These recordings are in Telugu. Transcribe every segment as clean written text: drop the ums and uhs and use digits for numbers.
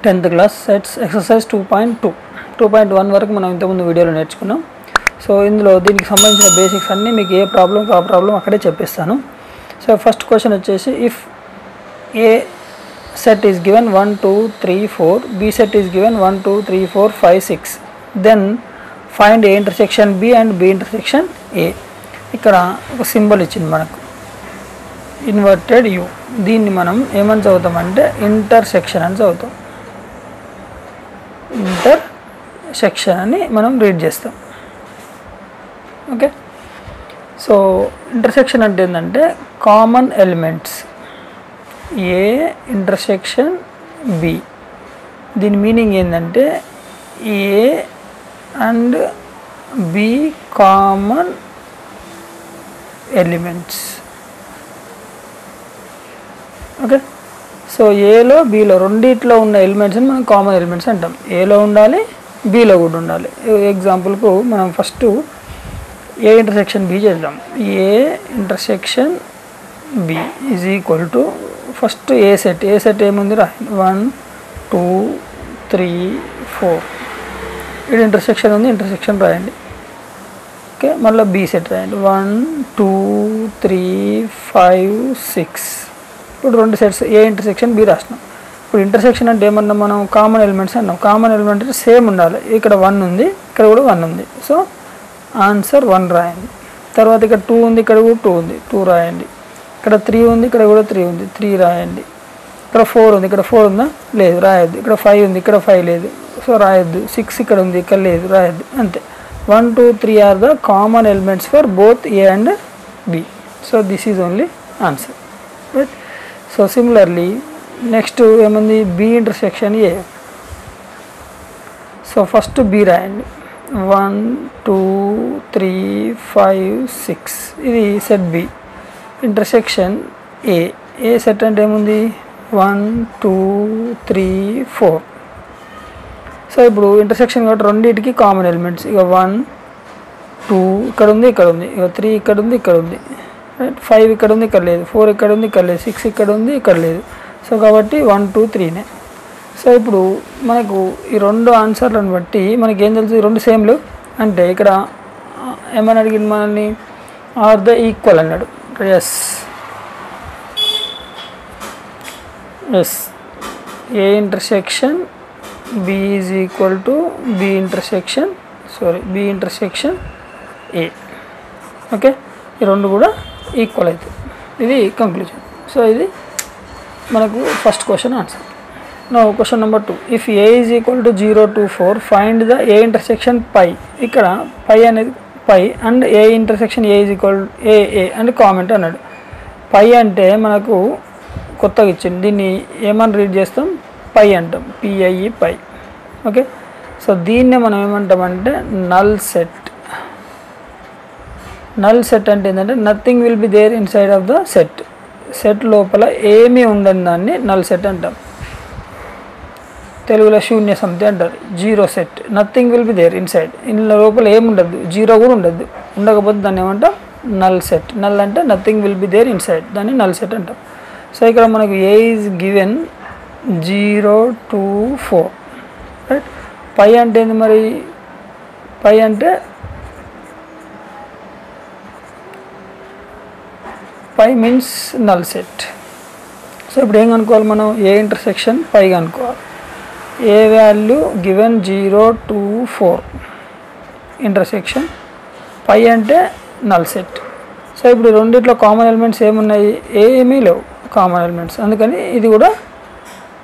10th class sets exercise 2.1 వరకు మనం ఇంతకుముందు వీడియోలో నేర్చుకున్నాం. సో ఇందులో దీనికి సంబంధించిన బేసిక్స్ అన్నీ మీకు ఏ ప్రాబ్లం ఆ ప్రాబ్లం అక్కడే చెప్పిస్తాను. సో ఫస్ట్ క్వశ్చన్ వచ్చేసి if A set is given 1 2 3 4, B set is given 1 2 3 4 5 6, then find A intersection B and B intersection A. ఇక్కడ ఒక సింబల్ ఇచ్చింది మనకు ఇన్వర్టెడ్ యూ. దీన్ని మనం ఏమని చదువుతామంటే ఇంటర్సెక్షన్ అని చదువుతాం. ఇంటర్సెక్షన్ అని మనం రీడ్ చేస్తాం. ఓకే, సో ఇంటర్సెక్షన్ అంటే ఏంటంటే common elements A intersection B. దీని మీనింగ్ ఏంటంటే A and B common elements. Okay, so ఏలో బిలో రెండిట్లో ఉన్న ఎలిమెంట్స్ని మనం కామన్ ఎలిమెంట్స్ అంటాం. ఏలో ఉండాలి, బిలో కూడా ఉండాలి. ఎగ్జాంపుల్కు మనం ఫస్ట్ ఏ ఇంటర్సెక్షన్ బి చేద్దాం. A intersection B is equal to first A set ఏముంది రా 1 2 3 4. ఇక్కడ ఇంటర్సెక్షన్ ఉంది, ఇంటర్సెక్షన్ రాయండి. ఓకే, మళ్ళీ బి సెట్ రాయండి 1 2 3 5 6. ఇప్పుడు రెండు సెట్స్ ఏ ఇంటర్సెక్షన్ బి రాసినాం. ఇప్పుడు ఇంటర్సెక్షన్ అంటే ఏమన్నా మనం కామన్ ఎలిమెంట్స్ అన్నాం. కామన్ ఎలిమెంట్ అంటే సేమ్ ఉండాలి. ఇక్కడ 1 ఉంది, ఇక్కడ కూడా 1 ఉంది. సో ఆన్సర్ 1 రాయండి. తర్వాత ఇక్కడ 2 ఉంది, ఇక్కడ కూడా 2 ఉంది, 2 రాయండి. ఇక్కడ 3 ఉంది, ఇక్కడ కూడా 3 ఉంది, 3 రాయండి. ఇక్కడ 4 ఉంది, ఇక్కడ 4 ఉందా, లేదు, రాయొద్దు. ఇక్కడ 5 ఉంది, ఇక్కడ 5 లేదు, సో రాయొద్దు. 6 ఇక్కడ ఉంది, ఇక్కడ లేదు, రాయొద్దు. అంతే. 1 2 3 are the common elements for both A and B. So this is only answer. Right. So similarly next ఏముంది B intersection A. So first B రాయండి 1 2 3 5 6. ఇది set B. Intersection A. A set అంటే ఏముంది 1 2 3 4. సో ఇప్పుడు ఇంటర్సెక్షన్ కాబట్టి రెండింటికి కామన్ ఎలిమెంట్స్. ఇక 1 2 ఇక్కడ ఉంది, ఇక్కడ ఉంది, ఇక 3 ఇక్కడ ఉంది, ఇక్కడ ఉంది, రైట్. 5 ఇక్కడ ఉంది, ఇక్కడ లేదు, 4 ఇక్కడ ఉంది, ఇక్కడ లేదు, 6 ఇక్కడ ఉంది, ఇక్కడ లేదు. సో కాబట్టి 1 2 3నే. సో ఇప్పుడు మనకు ఈ రెండు ఆన్సర్లను బట్టి మనకి ఏం తెలుసు, ఈ రెండు సేమ్లు అంటే ఇక్కడ ఏమని అడిగింది మనల్ని, ఆర్ ద ఈక్వల్ అన్నాడు. Yes yes A intersection B is equal to B intersection A. Okay, ఈ రెండు కూడా ఈక్వల్ అవుతుంది. ఇది కంక్లూజన్. సో ఇది మనకు first question answer. No question number 2. If A is equal to 0 to 4 find the A intersection phi. ఇక్కడ పై అనేది phi and A intersection A is equal A and comment అన్నాడు. పై అంటే మనకు కొత్తగా ఇచ్చింది. దీన్ని ఏమని రీడ్ చేస్తాం, పై అంటాం, పిఐఈ పై. ఓకే, సో దీన్నే మనం ఏమంటామంటే నల్ సెట్. నల్ సెట్ అంటే ఏంటంటే nothing will be there inside of the set. Set లోపల ఏమీ ఉండని దాన్ని నల్ సెట్ అంటాం. తెలుగులో శూన్య సమితి అంటారు. Zero set, nothing will be there inside. ఇందులో లోపల ఏముండద్దు, జీరో కూడా ఉండద్దు. ఉండకపోతే దాన్ని ఏమంటాం నల్ సెట్. నల్ అంటే nothing will be there inside, దాన్ని నల్ సెట్ అంటాం. సో ఇక్కడ మనకు A is given 0 to 4, right. Phi అంటే ఏంది మరి, పై అంటే phi means null set. So ఇప్పుడు ఏం కనుక్కోవాలి మనం, ఏ ఇంటర్సెక్షన్ పై కనుక్కోవాలి. A value given 0 to 4 intersection పై అంటే నల్ సెట్. సో ఇప్పుడు రెండిట్లో కామన్ ఎలిమెంట్స్ ఏమున్నాయి, ఏమీ లేవు కామన్ ఎలిమెంట్స్, అందుకని ఇది కూడా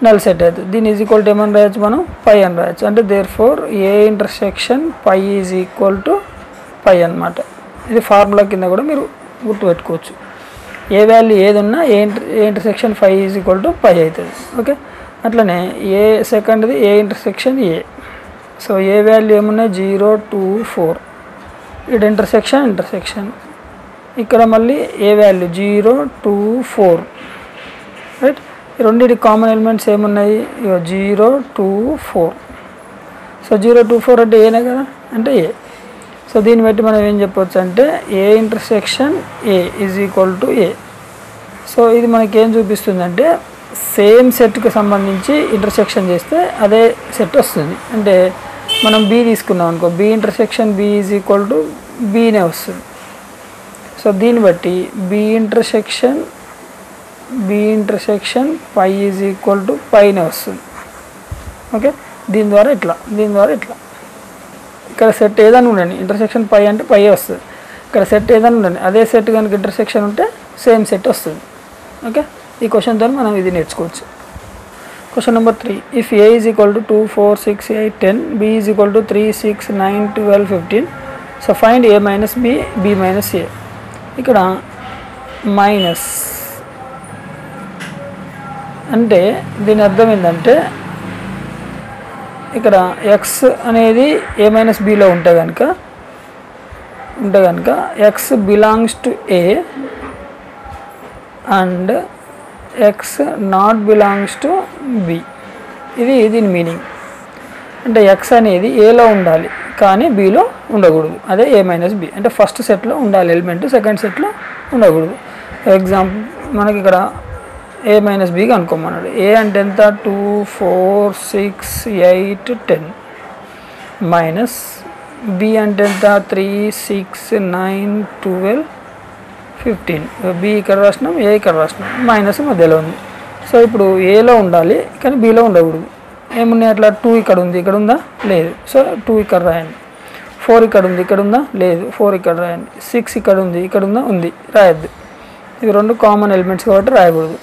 నల్ సెట్ అవుతుంది. దీని ఈజ్ ఈక్వల్ టు ఏమని రాయొచ్చు మనం, పై అని రాయొచ్చు. అంటే therefore A intersection phi is equal to phi అనమాట. ఇది ఫార్ములా కింద కూడా మీరు గుర్తుపెట్టుకోవచ్చు. ఏ వాల్యూ ఏది ఉన్నా A intersection phi is equal to phi అవుతుంది. ఓకే, అట్లనే ఏ సెకండ్ది A intersection A. So A value ఏమున్నాయి 0 to 4. ఇక్కడ ఇంటర్సెక్షన్ ఇక్కడ మళ్ళీ ఏ వాల్యూ 0 to 4, రైట్. ఈ రెండింటి కామన్ ఎలిమెంట్స్ ఏమున్నాయి, 0 to 4. సో 0 to 4 అంటే ఏనే కదా, అంటే ఏ. సో దీన్ని బట్టి మనం ఏం చెప్పవచ్చు అంటే A intersection A is equal to A. So ఇది మనకి ఏం చూపిస్తుందంటే సేమ్ సెట్కి సంబంధించి ఇంటర్సెక్షన్ చేస్తే అదే సెట్ వస్తుంది. అంటే మనం బి తీసుకున్నాం అనుకో, B intersection B is equal to బీనే వస్తుంది. సో దీన్ని బట్టి B intersection phi is equal to పైనే వస్తుంది. ఓకే, దీని ద్వారా ఇట్లా ఇక్కడ సెట్ ఏదైనా ఉండండి, ఇంటర్సెక్షన్ పై అంటే పై వస్తుంది. ఇక్కడ సెట్ ఏదైనా ఉండండి, అదే సెట్ కనుక ఇంటర్సెక్షన్ ఉంటే సేమ్ సెట్ వస్తుంది. ఓకే, ఈ క్వశ్చన్తో మనం ఇది నేర్చుకోవచ్చు. Question number 3, if A is equal to 2, 4, 6, 8, 10, B is equal to 3, 6, 9, 12, 15, so find A minus B, B minus A. ఇక్కడ మైనస్ అంటే దీని అర్థం ఏంటంటే ఇక్కడ ఎక్స్ అనేది ఏ మైనస్ బిలో ఉంటే కనుక X belongs to A and X not belongs to be. ఇది దీని మీనింగ్. అంటే ఎక్స్ అనేది ఏలో ఉండాలి కానీ బిలో ఉండకూడదు. అదే ఏ మైనస్ బి. అంటే ఫస్ట్ సెట్లో ఉండాలి ఎలిమెంట్, సెకండ్ సెట్లో ఉండకూడదు. ఎగ్జాంపుల్ మనకి ఇక్కడ ఏ మైనస్ బిగా అనుకోమన్నాడు. ఏ అంటే ఎంత, 2, 4, 6, 8, 10 మైనస్ బి అంటే ఎంత, 3, 6, 9, 12, 15. బి ఇక్కడ రాసినాం, ఏ ఇక్కడ రాసినాం, మైనస్ మధ్యలో ఉంది. సో ఇప్పుడు ఏలో ఉండాలి కానీ బిలో ఉండకూడదు. ఏమున్నాయి అట్లా, 2 ఇక్కడ ఉంది, ఇక్కడ ఉందా, లేదు. సో 2 ఇక్కడ రాయండి. 4 ఇక్కడ ఉంది, ఇక్కడ ఉందా, లేదు. 4 ఇక్కడ రాయండి. 6 ఇక్కడ ఉంది, ఇక్కడ ఉందా, ఉంది, రాయద్దు. ఇవి రెండు కామన్ ఎలిమెంట్స్ కాబట్టి రాయకూడదు.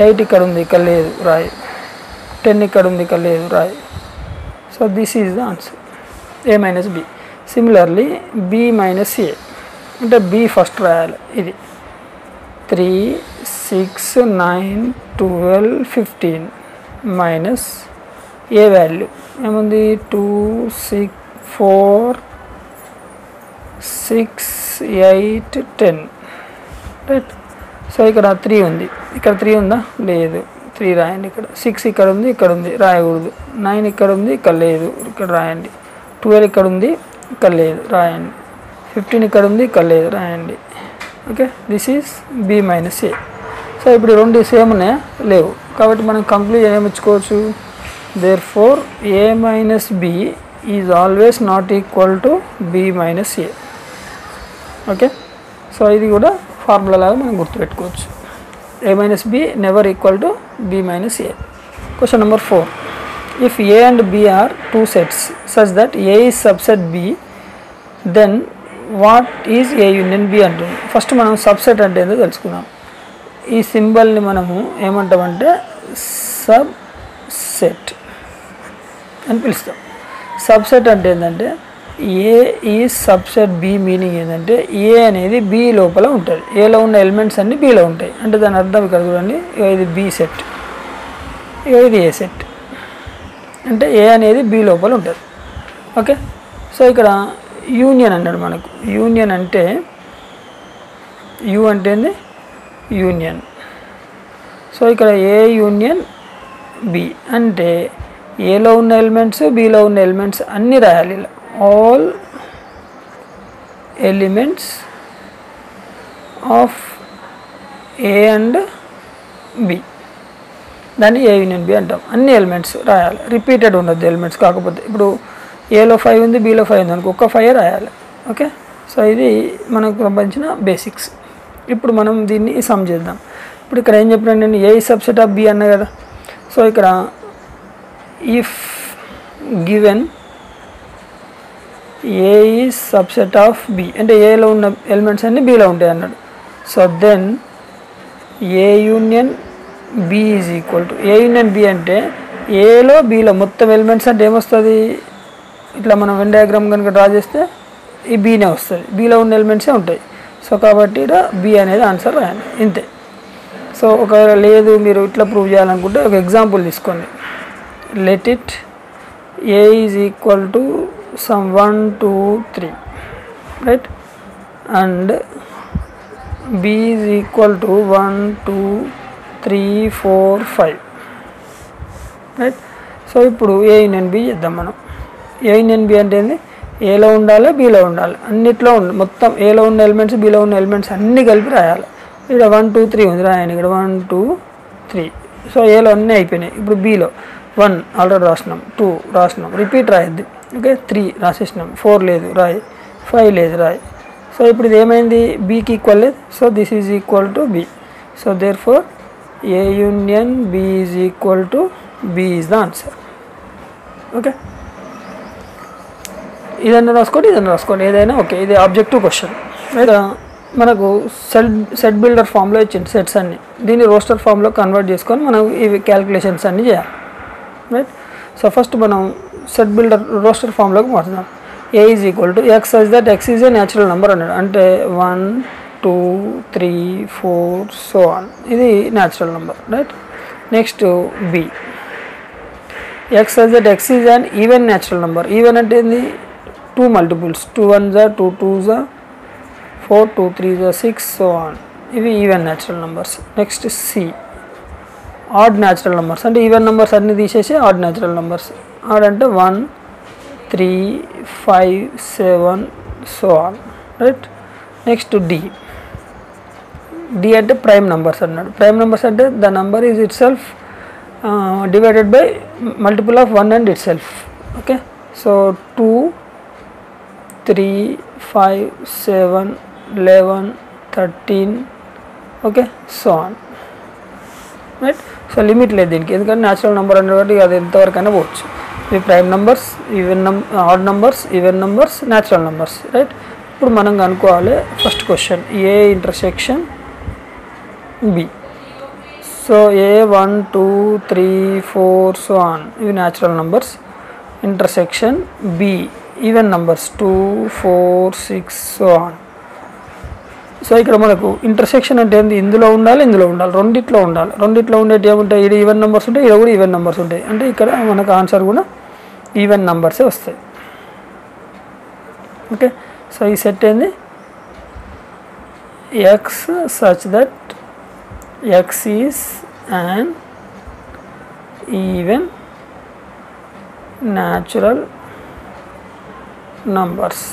8 ఇక్కడ ఉంది, ఇక్కడ లేదు, రాయి. 10 ఇక్కడ ఉంది, ఇక్కడ లేదు, రాయి. So this is the answer, A minus B. Similarly B minus A అంటే బి ఫస్ట్ రాయాలి. ఇది 3, 6, 9, 12, 15 మైనస్ ఏ వాల్యూ ఏముంది, 2, 6, 4, 6, 8, 10 రైట్. సో ఇక్కడ 3 ఉంది, ఇక్కడ 3 ఉందా, లేదు, 3 రాయండి. ఇక్కడ 6 ఇక్కడ ఉంది, ఇక్కడ ఉంది, రాయకూడదు. 9 ఇక్కడ ఉంది, ఇక్కడ లేదు, ఇక్కడ రాయండి. 12 ఇక్కడ ఉంది, ఇక్కడ లేదు, రాయండి. 15 ఇక్కడ ఉంది, ఇక్కడ లేదు, రాయండి. Okay, this is B minus A. So ఇప్పుడు రెండు సేమ్ ఉన్నాయా, లేవు. కాబట్టి మనం కంక్లూజన్ ఏమిచ్చుకోవచ్చు, therefore A minus B is always not equal to B minus A. Okay, so ఇది కూడా ఫార్ములా లాగా మనం గుర్తుపెట్టుకోవచ్చు. A minus B never equal to B minus A. Question number 4, if A and B are 2 sets such that A is subset B, then what is A union B అంటుంది. ఫస్ట్ మనం సబ్సెట్ అంటే ఏంటో తెలుసుకుందాం. ఈ సింబల్ని మనము ఏమంటామంటే సబ్ సెట్ అని పిలుస్తాం. సబ్సెట్ అంటే ఏంటంటే ఏ ఈ సబ్సెట్ బి మీనింగ్ ఏంటంటే ఏ అనేది బి లోపల ఉంటుంది, ఏలో ఉన్న ఎలిమెంట్స్ అన్నీ బిలో ఉంటాయి. అంటే దాని అర్థం ఇక్కడ చూడండి, ఇది బి సెట్, ఇది ఏ సెట్. అంటే ఏ అనేది బి లోపల ఉంటుంది. ఓకే, సో ఇక్కడ యూనియన్ అన్నాడు మనకు. యూనియన్ అంటే యు అంటే ఏంది, యూనియన్. సో ఇక్కడ ఏ యూనియన్ బి అంటే ఏలో ఉన్న ఎలిమెంట్స్ బిలో ఉన్న ఎలిమెంట్స్ అన్నీ రాయాలి. ఇలా all elements of A and B, దాన్ని ఏ యూనియన్ బి అంటాం. అన్ని ఎలిమెంట్స్ రాయాలి, రిపీటెడ్ ఉండద్దు ఎలిమెంట్స్. కాకపోతే ఇప్పుడు ఏలో 5 ఉంది, బిలో 5 ఉంది అనుకో, ఒక్క 5 రాయాలి. ఓకే, సో ఇది మనకు సంబంధించిన బేసిక్స్. ఇప్పుడు మనం దీన్ని సమ్ చేద్దాం. ఇప్పుడు ఇక్కడ ఏం చెప్పినాను నేను, ఏ సబ్సెట్ ఆఫ్ బి అన్నా కదా. సో ఇక్కడ if given A is subset of B అంటే ఏలో ఉన్న ఎలిమెంట్స్ అన్నీ బిలో ఉంటాయి అన్నాడు. So then A union B is equal to, A union B అంటే ఏలో బిలో మొత్తం ఎలిమెంట్స్ అంటే ఏమొస్తుంది, ఇట్లా మనం వెన్ డయాగ్రామ్ కనుక డ్రా చేస్తే ఈ బీనే వస్తుంది, బిలో ఉన్న ఎలిమెంట్సే ఉంటాయి. సో కాబట్టి ఇక్కడ బి అనేది ఆన్సర్ రాయండి, ఇంతే. సో ఒకవేళ లేదు మీరు ఇట్లా ప్రూవ్ చేయాలనుకుంటే ఒక ఎగ్జాంపుల్ తీసుకోండి. Let it A is equal to some 1, 2, 3 right and b is equal to 1, 2, 3, 4, 5 right. So ఇప్పుడు ఏ యూనియన్ బి చేద్దాం మనం. ఏ యూనియన్ బి అంటే ఏంది, ఏలో ఉండాలి బిలో ఉండాలి, అన్నిట్లో ఉండాలి. మొత్తం ఏలో ఉన్న ఎలిమెంట్స్ బిలో ఉన్న ఎలిమెంట్స్ అన్నీ కలిపి రాయాలి. ఇక్కడ 1, 2, 3 ఉంది, రాయండి. ఇక్కడ 1, 2, 3 సో ఏలో అన్నీ అయిపోయినాయి. ఇప్పుడు బీలో 1 ఆల్రెడీ రాసినాం, 2 రాసినాం, రిపీట్ రాయద్ది. ఓకే, 3 రాసేసినాం, 4 లేదు రాయి, 5 లేదు రాయి. సో ఇప్పుడు ఇది ఏమైంది, బీకి ఈక్వల్ లేదు. So this is equal to B. So there four A union B is equal to B is the answer. Okay, ఇదన్నా రాసుకోండి ఏదైనా. ఓకే, ఇది ఆబ్జెక్టివ్ క్వశ్చన్. మనకు సెట్ బిల్డర్ ఫామ్లో ఇచ్చింది సెట్స్ అన్ని, దీన్ని రోస్టర్ ఫామ్లో కన్వర్ట్ చేసుకొని మనం ఇవి క్యాలిక్యులేషన్స్ అన్నీ చేయాలి. రైట్, సో ఫస్ట్ మనం సెట్ బిల్డర్ రోస్టర్ ఫామ్లోకి మార్చుదాం. A is equal to X such that X is a natural number అన్నాడు. అంటే 1 2 3 4 సో ఆన్, ఇది natural number. Right, next B X such that X is an even natural number. Even అంటే ఏంది, 2 multiples, 2 1s 2 2s 4 2 3s 6 so on, ఇవి even natural numbers. Next C add natural numbers, అంటే ఈవెన్ నెంబర్స్ అన్నీ తీసేసి ఆడ్ న్యాచురల్ నెంబర్స్. ఆడ్ అంటే 1 3 5 7 so on. Right, next D అంటే ప్రైమ్ నెంబర్స్ అన్నాడు. ప్రైమ్ నెంబర్స్ అంటే the number is itself divided by multiple of 1 and itself. Okay, so 2 3 5 7 11 13 okay so on. Right, so limit లేదు దీనికి, ఎందుకంటే న్యాచురల్ నెంబర్ అనే కాబట్టి అది ఎంతవరకైనా పోవచ్చు. ఇవి prime numbers, odd numbers, even numbers, natural numbers. Right, ఇప్పుడు మనం కనుక్కోవాలి first question A intersection B. So A 1 2 3 4 so on, ఇవి natural numbers. Intersection B even numbers 2 4 6 so on. So ఇక్కడ మనకు ఇంటర్సెక్షన్ అంటే ఏంది, ఇందులో ఉండాలి రెండిట్లో ఉండాలి. రెండిట్లో ఉండేటి ఏముంటాయి, ఇది ఈవెన్ నెంబర్స్ ఉంటాయి, ఇక్కడ కూడా ఈవెన్ నెంబర్స్ ఉంటాయి. అంటే ఇక్కడ మనకు ఆన్సర్ కూడా ఈవెన్ నెంబర్సే వస్తాయి. ఓకే, సో ఈ సెట్ ఏంది, X such that X is and even natural numbers.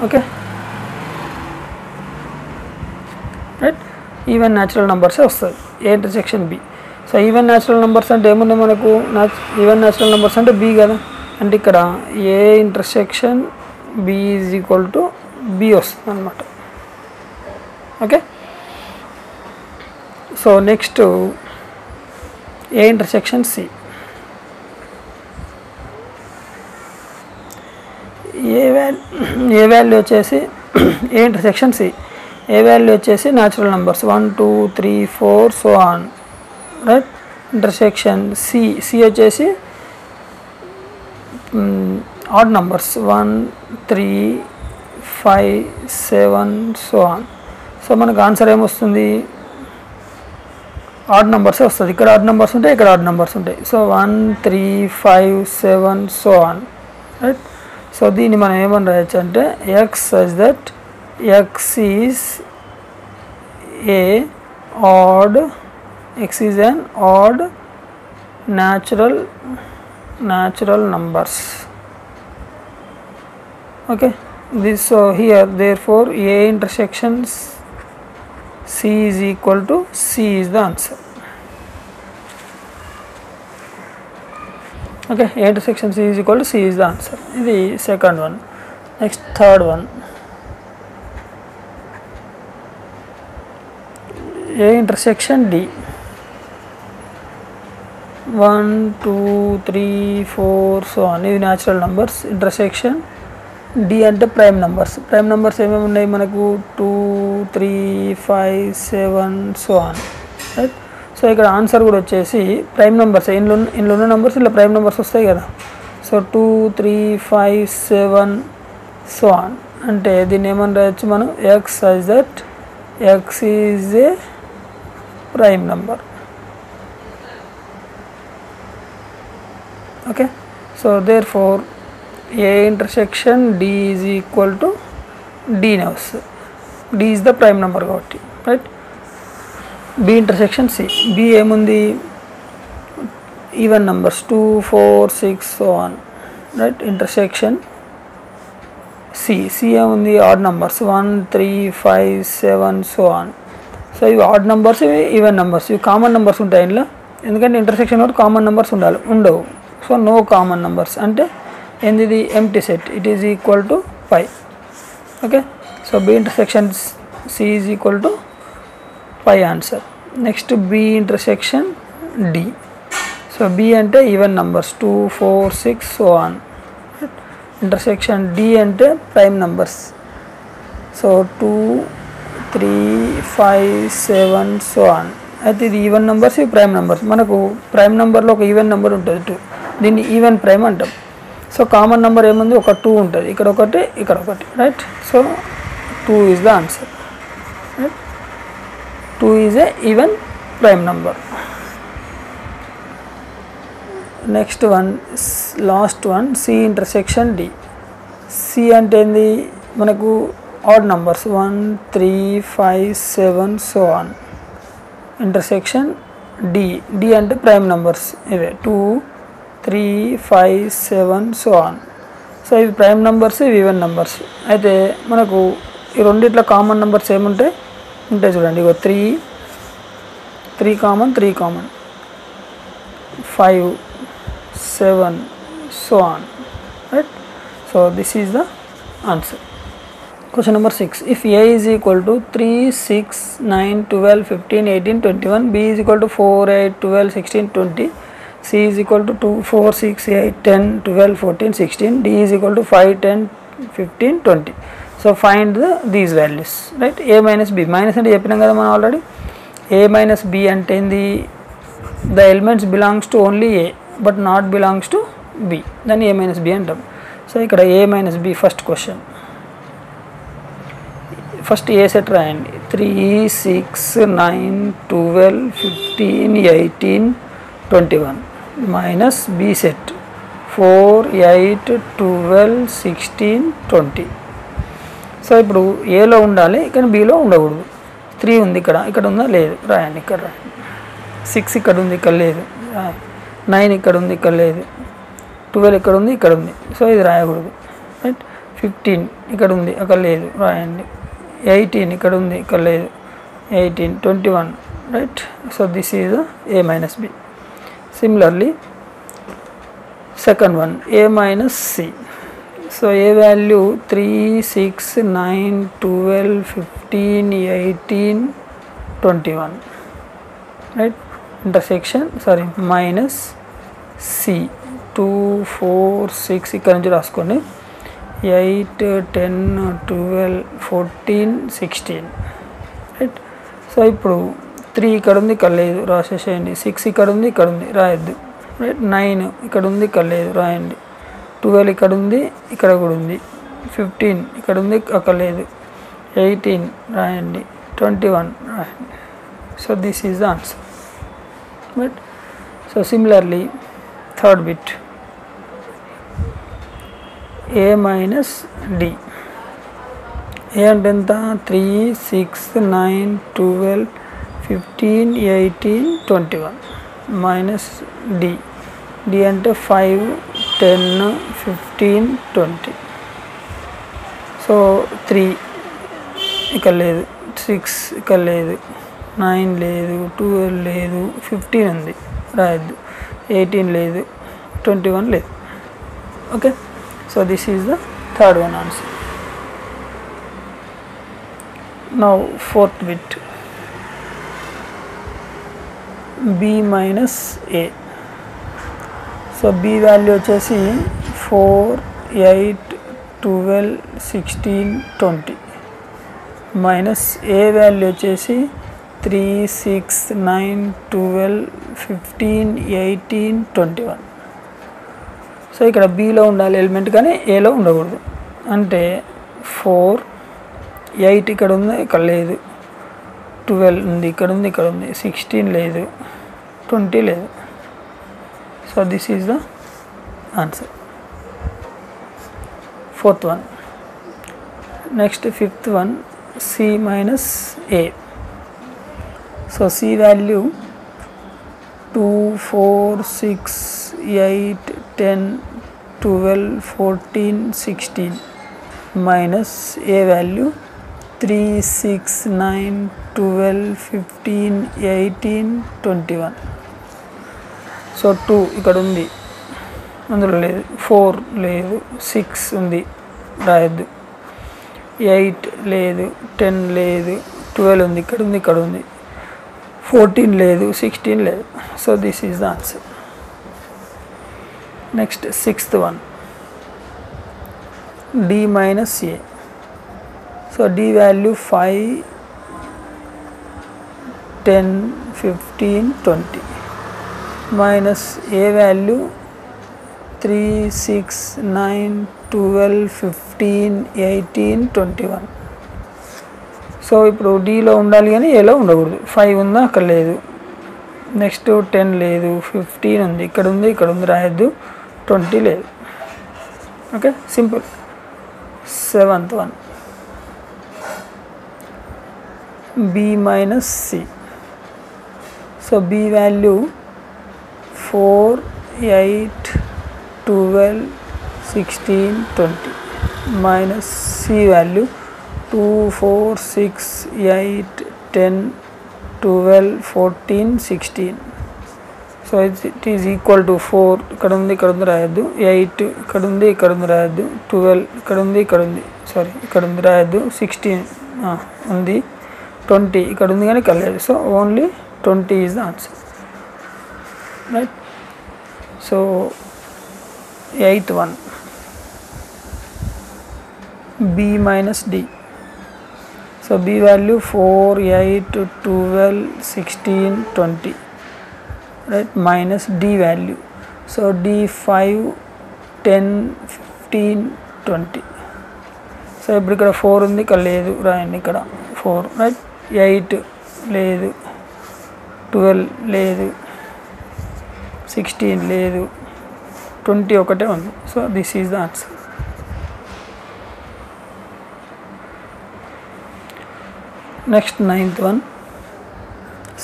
Okay, right, even natural నెంబర్సే వస్తుంది A intersection B. So even natural numbers అంటే ఏమున్నాయి మనకు, ఈవెన్ న్యాచురల్ నెంబర్స్ అంటే బి కదా, అంటే ఇక్కడ A intersection B is equal to B వస్తుంది అనమాట. Okay, so next A intersection C. A value వచ్చేసి A intersection C, A value వచ్చేసి natural numbers 1 2 3 4 so on. Right, intersection C వచ్చేసి odd numbers 1 3 5 7 so on. So మనకు ఆన్సర్ ఏమొస్తుంది, ఆడ్ నెంబర్సే వస్తుంది. ఇక్కడ ఆడ్ నెంబర్స్ ఉంటాయి, ఇక్కడ ఆడ్ నెంబర్స్ ఉంటాయి. So 1 3 5 7 so on. Right, so దీన్ని మనం ఏమని రాయొచ్చు అంటే X such that X is a odd, X is an odd natural numbers. Okay, this, so here therefore a intersection c is equal to c is the answer. Okay, a intersection c is equal to c is the answer. The second one. Next, third one, a intersection d. 1 2 3 4 so on, ఇవి న్యాచురల్ నెంబర్స్. ఇంటర్సెక్షన్ డి అంటే ప్రైమ్ నెంబర్స్. ప్రైమ్ నెంబర్స్ ఏమేమి ఉన్నాయి మనకు, 2 3 5 7 సో ఆన్. రైట్, సో ఇక్కడ ఆన్సర్ కూడా వచ్చేసి ప్రైమ్ నెంబర్స్. ఇందులో ఉన్న నెంబర్స్ ఇలా ప్రైమ్ నెంబర్స్ వస్తాయి కదా. So 2 3 5 7 so on. అంటే దీన్ని ఏమని రాయొచ్చు మనం, X such that X is A prime number. Okay, so therefore a intersection d is equal to d now. D is the prime number కాబట్టి, right. b intersection c, b ఏముంది, even numbers 2 4 6 so on, right. intersection c ఏముంది, add numbers 1 3 5 7 so on. So ఇవి ఆడ్ నెంబర్స్, ఇవి ఈవెన్ నెంబర్స్. ఇవి కామన్ నెంబర్స్ ఉంటాయి ఇందులో, ఎందుకంటే ఇంటర్సెక్షన్ కూడా కామన్ నెంబర్స్ ఉండాలి, ఉండవు. సో నో కామన్ నెంబర్స్ అంటే ఏంది, ఇది empty set. It is equal to 5. Okay, so B intersection C is equal to 5 answer. Next B intersection D. So B అంటే even numbers 2, 4, 6 so on. Intersection D అంటే prime numbers. So 2, 3, 5, 7 so on. అయితే ఇది ఈవెన్ నెంబర్స్, ఇవి ప్రైమ్ నెంబర్స్. మనకు ప్రైమ్ నెంబర్లో ఒక ఈవెన్ నెంబర్ ఉంటుంది 2, దీన్ని ఈవెన్ ప్రైమ్ అంటాం. సో కామన్ నెంబర్ ఏముంది, ఒక 2 ఉంటుంది, ఇక్కడ ఒకటి, ఇక్కడ ఒకటి, right. So 2 is the answer, right. 2 is a even prime number. Next one, last one, C intersection D. C అంటే ఏంది, మనకు odd numbers 1, 3, 5, 7 so on. Intersection D. D అంటే ప్రైమ్ నెంబర్స్, ఇవే 2, 3, 5, 7 సో ఆన్. సో ఇవి ప్రైమ్ నెంబర్స్, ఇవి ఈవెన్ నెంబర్స్. అయితే మనకు ఈ రెండిట్లో కామన్ నెంబర్స్ ఏముంటాయి ఉంటాయి చూడండి. ఇగో 3 common, 3 common, 5, 7 so on, right. So this is the answer. Question number 6. If a is equal to 3, 6, 9, 12, 15, 18, 21, b is equal to 4, 8, 12, 16, 20, c is equal to 2, 4, 6, 8, 10, 12, 14, 16, d is equal to 5, 10, 15, 20. So find these values, right. a minus b. Minus అంటే చెప్పినాం కదా మనం ఆల్రెడీ. a minus b అంటే ఏంది, the elements belongs to only a but not belongs to b, then a minus b అంటాం. సో ఇక్కడ a minus b first question. First A set రాయండి. 3, 6, 9, 12, 15, 18, 21 మైనస్ బి సెట్ 4, 8, 12, 16, 20. సో ఇప్పుడు ఏలో ఉండాలి కానీ బిలో ఉండకూడదు. 3 ఉంది ఇక్కడ, ఇక్కడ ఉందా లేదు రాయండి, ఇక్కడ రాయండి. 6 ఇక్కడ ఉంది, ఇక్కడ లేదు, 9 ఇక్కడ ఉంది, ఇక్కడ లేదు, 12 ఇక్కడ ఉంది, ఇక్కడ ఉంది, సో ఇది రాయకూడదు, రైట్. 15 ఇక్కడ ఉంది, అక్కడ లేదు రాయండి. 18 ఇక్కడ ఉంది, ఇక్కడ లేదు, 18, 21, right. So this is a minus b. Similarly second one, a minus c. So A value 3, 6, 9, 12, 15, 18, 21, right. Intersection minus C 2, 4, 6 ఇక్కడ నుంచి రాసుకోండి. 8, 10, 12, 14, 16, రైట్. సో ఇప్పుడు 3 ఇక్కడ ఉంది, ఇక్కడ లేదు రాసేసేయండి. 6 ఇక్కడ ఉంది, ఇక్కడ ఉంది రాయొద్దు, రైట్. 9 ఇక్కడ ఉంది, ఇక్కడ లేదు రాయండి. 12 ఇక్కడ ఉంది, ఇక్కడ కూడా ఉంది. 15 ఇక్కడ ఉంది, అక్కడ లేదు. 18 రాయండి. 21 రాయండి. So this is the answer, right. So similarly third bit, a minus D. A అంటే ఎంత, 3, 6, 9, 12, 15, 18, 21 మైనస్ డి. డి అంటే 5, 10, 15, 20. సో 3 ఇక్కడ లేదు, 6 ఇక్కడ లేదు, 9 లేదు, 12 లేదు, 15 ఉంది రాయద్దు, 18 లేదు, 21 లేదు. Okay, so this is the third one answer. Now fourth bit, b minus a. So b value వచ్చేసి 4, 8, 12, 16, 20 మైనస్ a వాల్యూ వచ్చేసి 3, 6, 9, 12, 15, 18, 21. సో ఇక్కడ బిలో ఉండాలి ఎలిమెంట్ కానీ ఏలో ఉండకూడదు. అంటే 4, 8 ఇక్కడ ఉంది, ఇక్కడ లేదు, 12 ఉంది, ఇక్కడ ఉంది, ఇక్కడ ఉంది, 16 లేదు, 20 లేదు. So this is the answer, fourth one. Next fifth one, C minus A. So C value 2, 4, 6, 8, 10, 12, 14, 16 minus A value 3, 6, 9, 12, 15, 18, 21. So 2 ఇక్కడ ఉంది, అందులో లేదు. 4 లేదు, 6 ఉంది, రాయొద్దు. 8 లేదు, 10 లేదు, 12 ఉంది, ఇక్కడ ఉంది, ఇక్కడ ఉంది. 14 లేదు, 16 లేదు. So this is the answer. Next 6th one, D minus A. So D value 5, 10, 15, 20 minus A value 3, 6, 9, 12, 15, 18, 21. So ఇప్పుడు డీలో ఉండాలి కానీ ఏలో ఉండకూడదు. 5 ఉందా, అక్కడ లేదు. నెక్స్ట్ 10 లేదు, 15 ఉంది, ఇక్కడ ఉంది, ఇక్కడ ఉంది, రాయొద్దు. 20 లేదు. Okay, simple. 7th one, B minus C. So B value 4, 8, 12, 16, 20 minus C value 2, 4, 6, 8, 10, 12, 14, 16. So it is equal to 4 ఇక్కడ ఉంది, ఇక్కడ ఉంది, రాయొద్దు. 8 ఇక్కడ ఉంది, ఇక్కడ ఉంది, రాయొద్దు. 12 ఇక్కడ ఉంది, ఇక్కడ ఉంది, సారీ ఇక్కడ ఉంది, రాయొద్దు. 16 ఉంది. 20 ఇక్కడ ఉంది కానీ ఇక్కడ లేదు. So only 20 is the answer, right. So 8th one, B minus D. So B value 4, 8, 12, 16, 20, right, minus D value. So D 5, 10, 15, 20. So ఇప్పుడు ఇక్కడ 4 ఉంది, ఇక్కడ లేదు, రాయండి. ఇక్కడ 4, రైట్. 8 లేదు, 12 లేదు, 16 లేదు, 20 ఒకటే ఉంది. So this is the answer. Next 9th one,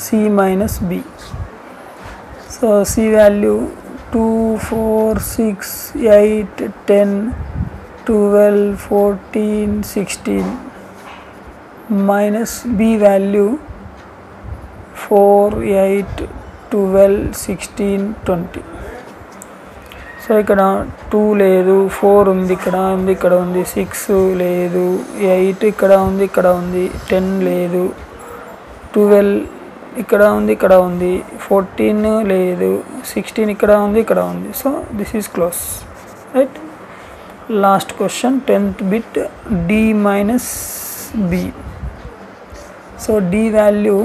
C minus B. So C value 2, 4, 6, 8, 10, 12, 14, 16 minus B value 4, 8, 12, 16, 20. So ఇక్కడ 2 లేదు, 4 ఉంది, ఇక్కడ ఉంది, ఇక్కడ ఉంది, 6 లేదు, 8 ఇక్కడ ఉంది, ఇక్కడ ఉంది, 10 లేదు, 12 ఇక్కడ ఉంది, ఇక్కడ ఉంది, 14 లేదు, 16 ఇక్కడ ఉంది, ఇక్కడ ఉంది. So this is close, right. Last question 10th bit, D minus B. So D value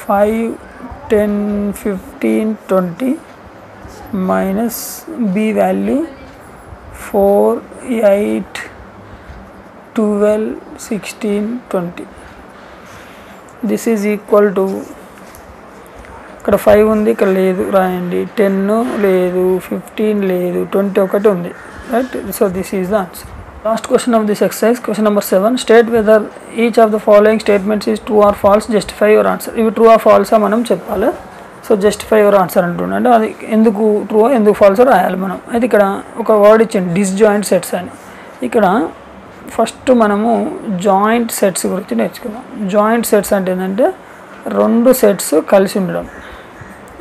5, 10, 15, 20 minus B value 4, 8, 12, 16, 20. This is equal to, ఇక్కడ 5 ఉంది, ఇక్కడ లేదు, రాయండి. 10 లేదు, 15 లేదు, 20 ఒకటి ఉంది, right. So this is the answer. Last question of this exercise, question number 7. State whether each of the following statements is true or false, justify your answer. ఇవి ట్రూ ఆర్ ఫాల్సా మనం చెప్పాలి. సో జస్టిఫై యువర్ ఆన్సర్ అంటుండే, అంటే అది ఎందుకు ట్రూ ఎందుకు ఫాల్స్ రాయాలి మనం. అయితే ఇక్కడ ఒక వర్డ్ ఇచ్చింది, డిస్జాయింట్ సెట్స్ అని. ఇక్కడ ఫస్ట్ మనము జాయింట్ సెట్స్ గురించి నేర్చుకుందాం. జాయింట్ సెట్స్ అంటే ఏంటంటే 2 సెట్స్ కలిసి ఉండడం.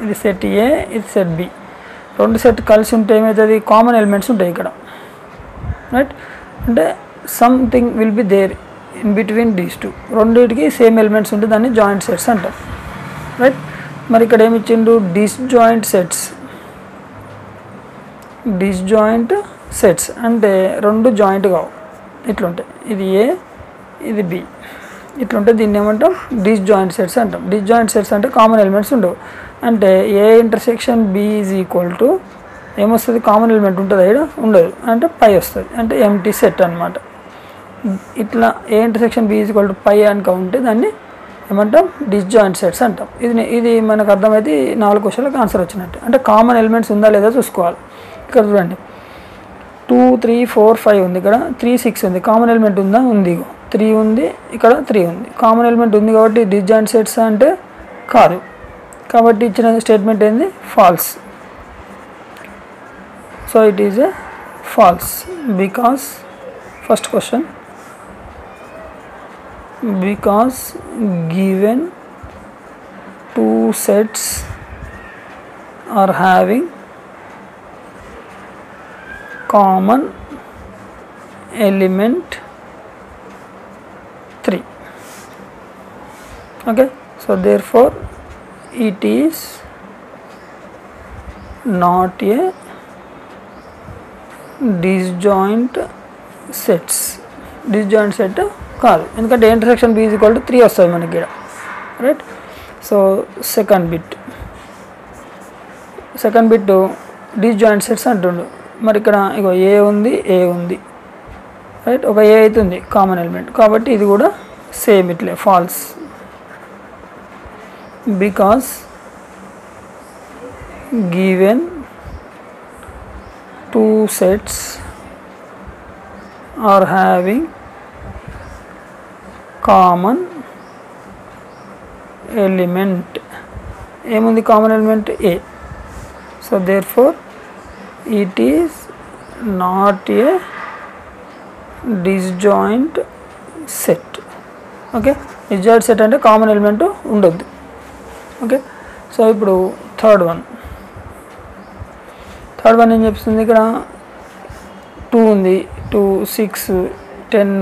ఇది సెట్ ఏ, ఇది సెట్ బి. 2 సెట్ కలిసి ఉంటే ఏమవుతుంది, కామన్ ఎలిమెంట్స్ ఉంటాయి ఇక్కడ, రైట్. అంటే something will be there in between these 2. రెండింటికి సేమ్ ఎలిమెంట్స్ ఉంటే దాన్ని జాయింట్ సెట్స్ అంటారు, రైట్. మరి ఇక్కడ ఏమి ఇచ్చిండు, డిస్జాయింట్ సెట్స్. డిస్జాయింట్ సెట్స్ అంటే 2 జాయింట్ కావు, ఇట్లుంటాయి. ఇది ఏ, ఇది బి, ఇట్లుంటే దీన్ని ఏమంటాం, డిస్జాయింట్ సెట్స్ అంటాం. డిస్జాయింట్ సెట్స్ అంటే కామన్ ఎలిమెంట్స్ ఉండవు. అంటే A intersection B is equal to ఏమొస్తుంది, కామన్ ఎలిమెంట్ ఉంటుంది, ఇక్కడ ఉండదు, అంటే పై వస్తుంది, అంటే ఎంటీ సెట్ అనమాట. ఇట్లా A intersection B is equal to phi అని ఉంటే దాన్ని ఏమంటాం, డిస్జాయింట్ సెట్స్ అంటాం. ఇది మనకు అర్థమైతే 4 క్వశ్చన్లకు ఆన్సర్ వచ్చినట్టు. అంటే కామన్ ఎలిమెంట్స్ ఉందా లేదా చూసుకోవాలి. ఇక్కడ చూడండి 2, 3, 4, 5 ఉంది, ఇక్కడ 3, 6 ఉంది, కామన్ ఎలిమెంట్ ఉందా, ఉంది. 3 ఉంది, ఇక్కడ 3 ఉంది, కామన్ ఎలిమెంట్ ఉంది కాబట్టి డిస్జాయింట్ సెట్స్ అంటే కాదు. కాబట్టి ఇచ్చిన స్టేట్మెంట్ ఏంది, false. So it is a false because first question because given two sets are having common element 3. Okay, so therefore it is not a disjoint sets. Disjoint set కాదు, ఎందుకంటే intersection B is equal to 3 వస్తుంది మనకి ఇక్కడ, రైట్. So second bit disjoint sets అంటుండు. మరి ఇక్కడ ఇగో ఏ ఉంది, ఏ ఉంది, రైట్. ఒక ఏ అవుతుంది కామన్ ఎలిమెంట్, కాబట్టి ఇది కూడా సేమ్ ఇట్లే false. Because given two sets are having common element, ఏముంది common element a. So there for it is not a disjoint set. Okay, disjoint set అంటే కామన్ ఎలిమెంట్ ఉండొద్దు. ఓకే, సో ఇప్పుడు థర్డ్ వన్ ఏం చెప్తుంది, ఇక్కడ 2 ఉంది, 2, 6, 10,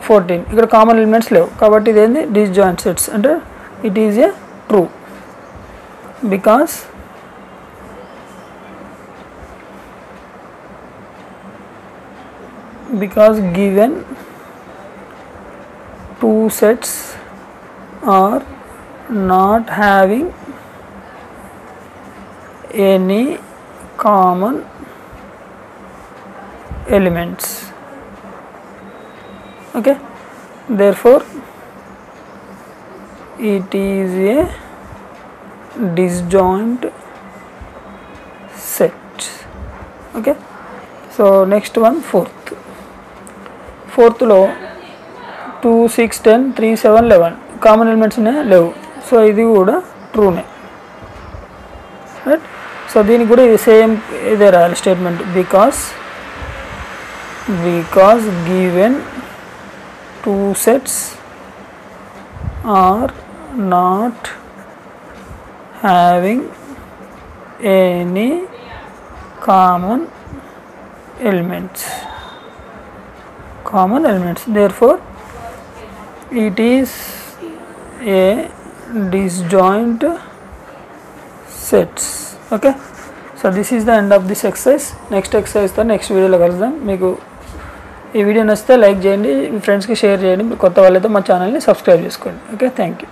14, ఇక్కడ కామన్ ఎలిమెంట్స్ లేవు, కాబట్టి ఇదేంది డిస్జాయింట్ సెట్స్ అంటే it is A true. because given two sets are not having any common elements. Okay, therefore it is a disjoint set. Okay, so next one, fourth లో 2, 6, 10, 3, 7, 11 కామన్ ఎలిమెంట్స్ ఉన్నాయి, లేవు. సో ఇది కూడా ట్రూనే, రైట్. సో దీనికి కూడా ఇది సేమ్ ఇదే రాయాలి statement. Because given two sets are not having any common elements, therefore it is a disjoint sets. Okay, so this is the end of this exercise. Next exercise తో నెక్స్ట్ వీడియోలో కలుద్దాం. మీకు ఈ వీడియో నచ్చితే లైక్ చేయండి, మీ ఫ్రెండ్స్కి షేర్ చేయండి, కొత్త వాళ్ళైతే మా ఛానల్ని సబ్స్క్రైబ్ చేసుకోండి. Okay, thank you.